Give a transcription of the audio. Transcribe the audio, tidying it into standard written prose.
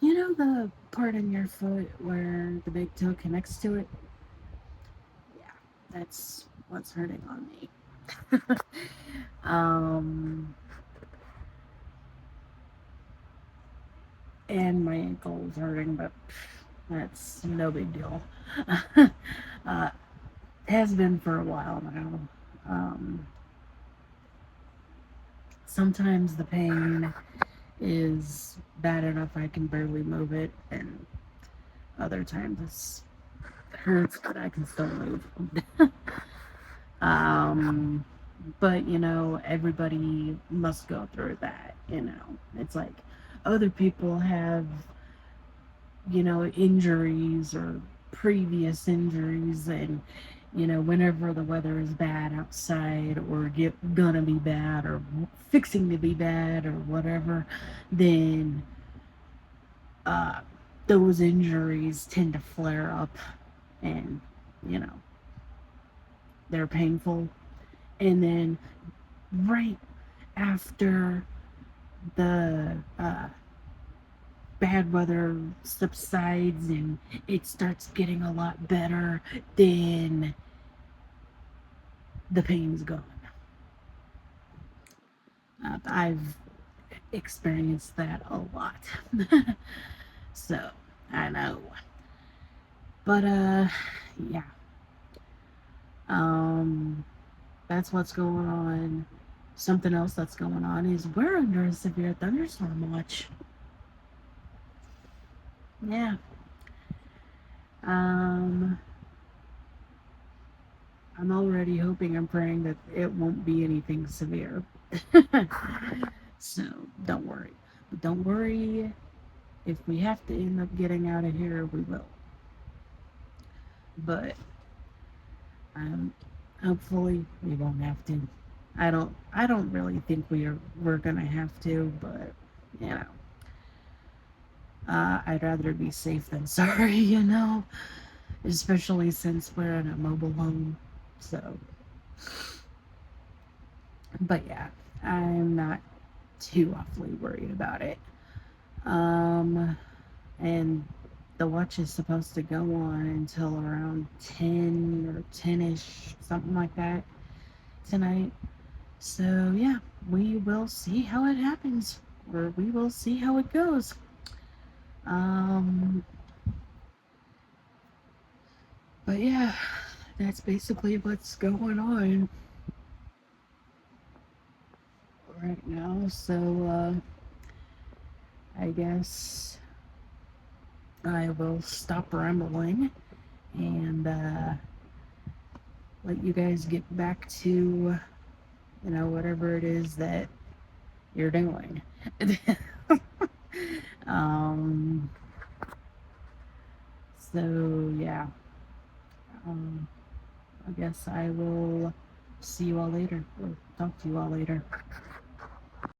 You know the part in your foot where the big toe connects to it? Yeah, that's what's hurting on me. um, and my ankle is hurting, but that's no big deal. uh, has been for a while now. Um, Sometimes the pain is bad enough I can barely move it, and other times it hurts, but I can still move. um, but everybody must go through that. It's like other people have injuries or previous injuries, and whenever the weather is bad outside or gonna be bad or fixing to be bad or whatever, then uh, those injuries tend to flare up, and you know they're painful. And then right after the bad weather subsides and it starts getting a lot better, then the pain's gone. I've experienced that a lot. So, I know. But, yeah. Um, that's what's going on. Something else that's going on is we're under a severe thunderstorm watch. Yeah. Um, I'm already hoping and praying that it won't be anything severe. So don't worry. But don't worry, if we have to end up getting out of here, we will. But hopefully we won't have to. I don't really think we're gonna have to, but you know. I'd rather be safe than sorry, especially since we're in a mobile home. So, but yeah, I'm not too awfully worried about it. Um, and the watch is supposed to go on until around 10 or 10ish, something like that, tonight. So, yeah, we will see how it happens, or we will see how it goes. Um, but yeah, that's basically what's going on right now. So, I guess I will stop rambling and let you guys get back to, whatever it is that you're doing. um, so, yeah. Um, I guess I will see you all later, or talk to you all later.